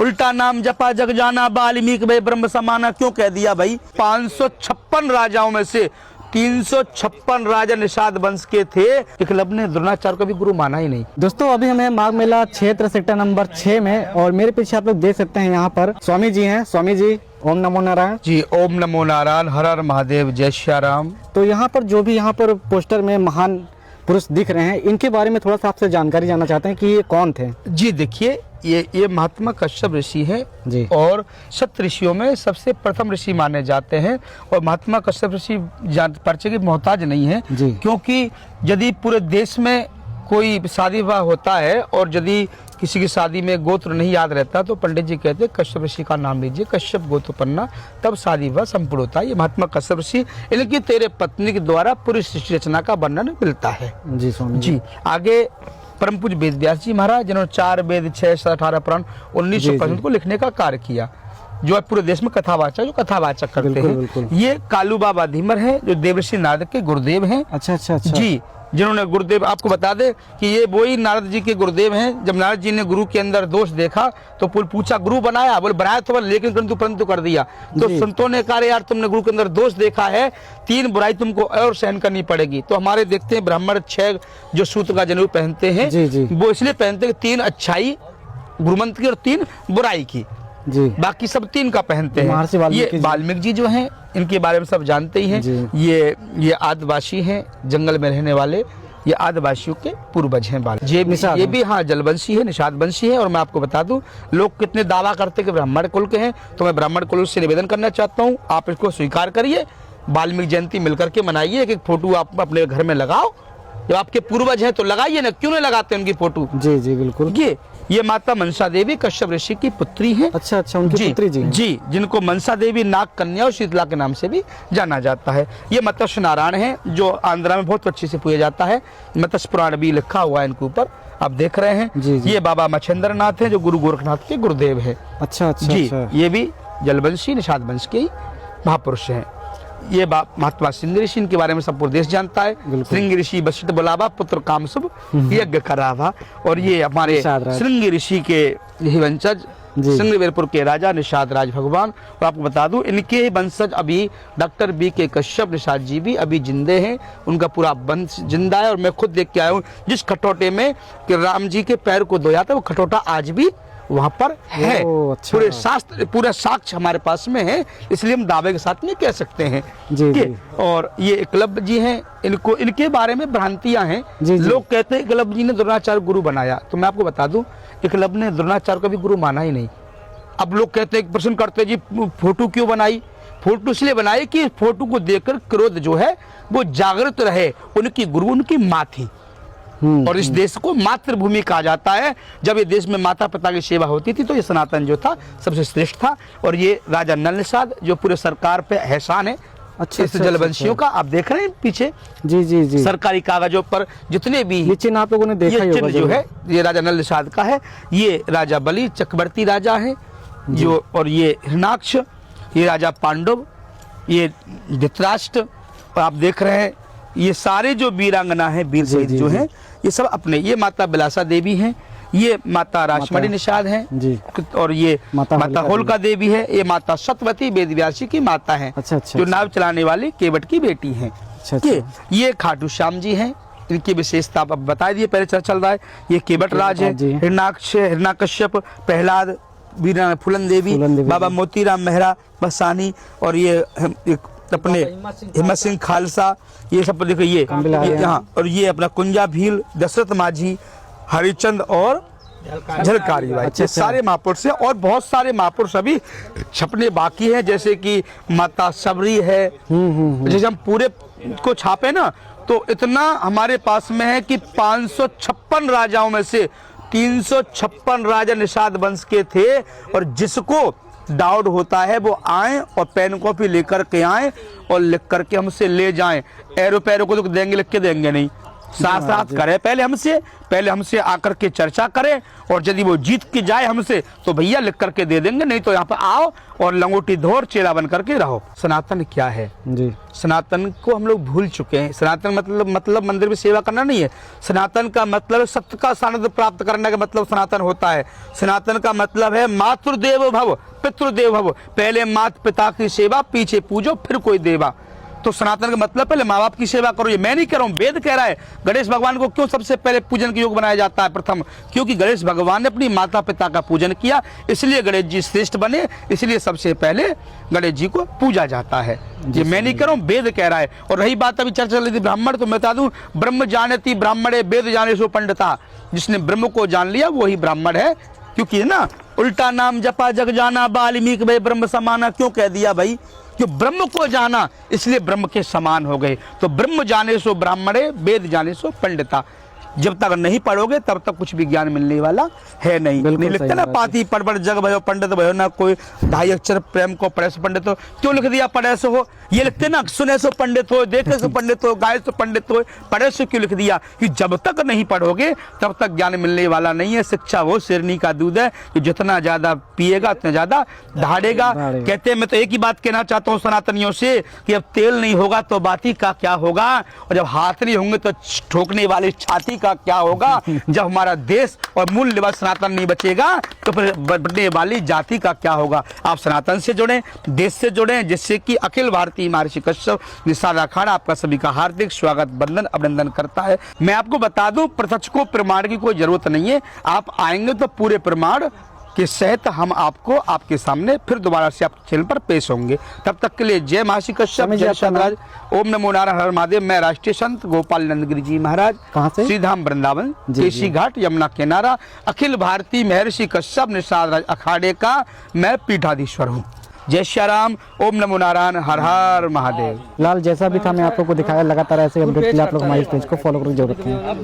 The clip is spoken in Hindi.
उल्टा नाम जपा जग जाना, वाल्मीकि भय ब्रह्म समाना। क्यों कह दिया भाई? 556 राजाओं में से 356 राजा निषाद वंश के थे। एकलव्य ने द्रोणाचार्य को भी गुरु माना ही नहीं। दोस्तों अभी हमें माघ मेला क्षेत्र सेक्टर नंबर 6 में, और मेरे पीछे आप लोग देख सकते हैं यहाँ पर स्वामी जी हैं। स्वामी जी ओम नमो नारायण जी। ओम नमो नारायण, हर हर महादेव, जय श्री राम। तो यहाँ पर जो भी यहाँ पर पोस्टर में महान पुरुष दिख रहे हैं, इनके बारे में थोड़ा सा आपसे जानकारी जानना चाहते हैं कि ये कौन थे? जी देखिए, ये महात्मा कश्यप ऋषि है जी। और सप्त ऋषियों में सबसे प्रथम ऋषि माने जाते हैं। और महात्मा कश्यप ऋषि परिचय की मोहताज नहीं है, क्योंकि यदि पूरे देश में कोई शादी विवाह होता है और यदि किसी की शादी में गोत्र नहीं याद रहता तो पंडित जी कहते हैं कश्यप ऋषि का नाम लीजिए, कश्यप गोत्रपन्ना, तब शादी विवाह संपूर्ण होता है। ये महात्मा कश्यप ऋषि, इनकी तेरे पत्नी के द्वारा पूरी सृष्टि रचना का वर्णन मिलता है। जी स्वामी जी। आगे परम पूज्य वेद व्यास जी महाराज, जिन्होंने 4 वेद 6 18 पुराण 1900 को लिखने का कार्य किया, जो है पूरे देश में कथावाचक जो कथावाचक करते हैं। ये कालू बाबा धीमर है, जो देवर्षि नारद के गुरुदेव हैं। अच्छा अच्छा अच्छा। जी, जिन्होंने गुरुदेव, आपको बता दे कि ये वही नारद जी के गुरुदेव हैं। जब नारद जी ने गुरु के अंदर दोष देखा तो पूछा, गुरु बनाया? बोले बनाया तो, लेकिन परंतु कर दिया। तो संतों ने कहा, यार तुमने गुरु के अंदर दोष देखा है, 3 बुराई तुमको और सहन करनी पड़ेगी। तो हमारे देखते हैं ब्राह्मण 6 जो सूत्र का जनेऊ पहनते हैं, वो इसलिए पहनते हैं 3 अच्छाई गुरुमंत्र की और 3 बुराई की। जी। बाकी सब 3 का पहनते हैं। ये वाल्मीकि जी जो हैं, इनके बारे में सब जानते ही हैं। ये आदिवासी हैं, जंगल में रहने वाले, ये आदिवासियों के पूर्वज हैं। ये भी हाँ जलवंशी है, निषाद वंशी है। और मैं आपको बता दूं, लोग कितने दावा करते हैं कि ब्राह्मण कुल के हैं, तो मैं ब्राह्मण कुल से निवेदन करना चाहता हूँ, आप इसको स्वीकार करिए। वाल्मीकि जयंती मिलकर के मनाइए, एक फोटो आप अपने घर में लगाओ। जब आपके पूर्वज हैं तो लगाइए ना, क्यों नहीं लगाते उनकी फोटो? जी जी बिल्कुल। ये माता मनसा देवी कश्यप ऋषि की पुत्री है। अच्छा अच्छा, उनकी पुत्री जी। जिनको मनसा देवी, नाग कन्या और शीतला के नाम से भी जाना जाता है। ये मत्स्य नारायण है, जो आंध्रा में बहुत अच्छे से पूजा जाता है। मत्स्य पुराण भी लिखा हुआ है इनके ऊपर, आप देख रहे हैं। जी। ये बाबा मच्छेंद्र नाथ है, जो गुरु गोरखनाथ के गुरुदेव है। अच्छा अच्छा जी। अच्छा। ये भी जलवंशी निषाद वंश के महापुरुष है। ये महात्मा सिंह ऋषि, इनके बारे में सब पूरा देश जानता है। सिंह ऋषि वशिष्ठ बुलावा, पुत्र कामसुभ यज्ञ करावा। और ये हमारे सिंह ऋषि के यही वंशज, सिंहवीरपुर के राजा निषाद राज भगवान। और आपको बता दूं, इनके वंशज अभी डॉक्टर B.K. कश्यप निषाद जी भी अभी जिंदे हैं। उनका पूरा वंश जिंदा है। और मैं खुद देख के आया हूँ, जिस खटोटे में कि राम जी के पैर को धोया था, वो खटोटा आज भी वहाँ पर है। अच्छा। पूरे शास्त्र, पूरा साक्ष्य हमारे पास में है, इसलिए हम दावे के साथ नहीं कह सकते हैं। जी। और ये एकलव्य जी हैं, इनके बारे में भ्रांतियां हैं। लोग कहते हैं एकलव्य जी ने द्रोणाचार्य गुरु बनाया, तो मैं आपको बता दूं, एकलव्य ने द्रोणाचार्य को भी गुरु माना ही नहीं। अब लोग कहते हैं, प्रश्न करते हैं, जी फोटो क्यों बनाई? फोटो इसलिए बनाई कि फोटो को देखकर क्रोध जो है वो जागृत रहे। उनकी गुरु उनकी माँ थी। और इस देश को मातृभूमि कहा जाता है। जब ये देश में माता पिता की सेवा होती थी तो ये सनातन जो था सबसे श्रेष्ठ था। और ये राजा नल निषाद, जो पूरे सरकार पे एहसान है। अच्छा, इस जलवंशियों का आप देख रहे हैं पीछे। जी जी जी। सरकारी कागजों पर जितने भी ये चिन्ह आप लोगों ने देखा ही होगा, जो है ये राजा नल निषाद का है। ये राजा बलि चक्रवर्ती राजा है जो, और ये हिरणाक्ष, ये राजा पांडव, ये धृतराष्ट्र। और आप देख रहे हैं ये सारे जो वीरांगना है, वीर शहीद जो हैं, ये सब अपने। ये माता बिलासा देवी हैं, ये माता राजमणि निषाद हैं। और ये माता होलिका देवी है। ये माता सतवती वेदव्यासी की माता है। अच्छा अच्छा। जो नाव चलाने वाली केवट की बेटी है। ये खाटू श्याम जी हैं। इनकी विशेषता आप बता दिए, पहले चल रहा है। ये केवट राज है, हिरणाक्ष, हिरण्यकश्यप, प्रहलाद, वीरा फूलन देवी, बाबा मोतीराम मेहरा बसानी। और ये अपने हिम्मत सिंह खालसा, ये सब देखो। ये यहाँ, और ये अपना कुंजा भील, दशरथ माझी, हरिचंद और झलकारी भाई। ये सारे महापुरुष हैं। और बहुत सारे महापुरुष अभी छपने बाकी हैं, जैसे कि माता सबरी है। जैसे हम पूरे को छापे ना, तो इतना हमारे पास में है कि 556 राजाओं में से 356 राजा निषाद वंश के थे। और जिसको डाउट होता है वो आए और पेन कॉपी लेकर के आए और लिख करके हमसे ले जाएं। एरो पैरो को तो देंगे, लिख के देंगे नहीं। साथ साथ करे पहले हमसे आकर के चर्चा करें, और यदि वो जीत के जाए हमसे तो भैया लिख करके दे देंगे, नहीं तो यहाँ पर आओ और लंगोटी धोर चेला बन करके रहो। सनातन क्या है जी, सनातन को हम लोग भूल चुके हैं। सनातन मतलब मंदिर में सेवा करना नहीं है। सनातन का मतलब सत्य का सानिध्य प्राप्त करने का मतलब सनातन होता है। सनातन का मतलब है मातृदेव भव पितृदेव भव, पहले माता पिता की सेवा, पीछे पूजो फिर कोई देवा। तो सनातन का मतलब पहले माँ बाप की सेवा करो। ये मैं नहीं कह रहा हूँ, वेद कह रहा है। गणेश भगवान को क्यों सबसे पहले पूजन के योग बनाया जाता है प्रथम? क्योंकि गणेश भगवान ने अपनी माता पिता का पूजन किया, इसलिए गणेश जी श्रेष्ठ बने, इसलिए सबसे पहले गणेश जी को पूजा जाता है। ये मैं नहीं कह रहा हूँ, वेद कह रहा है। और रही बात अभी चर्चा चल रही थी ब्राह्मण, तो मैं बता दूं, ब्रह्म जानती ब्राह्मणे वेद जाने सो पंडिता। जिसने ब्रह्म को जान लिया वही ब्राह्मण है। क्योंकि है ना, उल्टा नाम जपा जग जाना वाल्मीकि भाई ब्रह्म समाना, क्यों कह दिया भाई? कि ब्रह्म को जाना इसलिए ब्रह्म के समान हो गए। तो ब्रह्म जाने सो ब्राह्मणे वेद जाने सो पंडिता। जब तक नहीं पढ़ोगे तब तक कुछ भी ज्ञान मिलने वाला है नहीं। नहीं लिखते ना, पाती पढ़ जग भयो पंडित भयो ना, कोई ढाई अक्षर प्रेम को पढ़े सो पंडित हो। क्यों लिख दिया पढ़े सो हो? ये लिखते ना, सुने सो पंडित हो, देखे सो पंडित हो, गाए सो पंडित हो, पढ़े सो क्यों लिख दिया? कि जब तक नहीं पढ़ोगे तब तक ज्ञान मिलने वाला नहीं है। शिक्षा वो शेरनी का दूध है कि जितना ज्यादा पिएगा उतना ज्यादा दहाड़ेगा। कहते हैं, मैं तो एक ही बात कहना चाहता हूँ सनातनियों से कि अब तेल नहीं होगा तो बाती का क्या होगा, और जब हाथ नहीं होंगे तो ठोकने वाली छाती का क्या होगा। जब हमारा देश और मूल निवास सनातन नहीं बचेगा तो फिर बढ़ने वाली जाति का क्या होगा। आप सनातन से जुड़ें, देश से जुड़ें, जिससे कि अखिल भारतीय महर्षि कश्यप निषाद अखाड़ा आपका सभी का हार्दिक स्वागत बंदन अभिनंदन करता है। मैं आपको बता दूं, प्रत्यक्ष को प्रमाण की कोई जरूरत नहीं है। आप आएंगे तो पूरे प्रमाण के सहित हम आपको आपके सामने फिर दोबारा से आपके चैनल पर पेश होंगे। तब तक के लिए जय महर्षि कश्यप, जय महाराज, ओम नमो नारायण हर महादेव। मैं राष्ट्रीय संत गोपाल नंद गिरी जी महाराज, श्रीधाम वृंदावन, केशी घाट, यमुना किनारा, अखिल भारतीय महर्षि कश्यप निषाद अखाड़े का मैं पीठाधीश्वर हूँ। जय श्री राम, ओम नमो नारायण, हर हर महादेव। लाल जैसा भी था मैं आप लोग को दिखाया, लगातार ऐसे अपडेट के लिए आप लोग हमारे इस पेज को फॉलो करके जरूर रखें।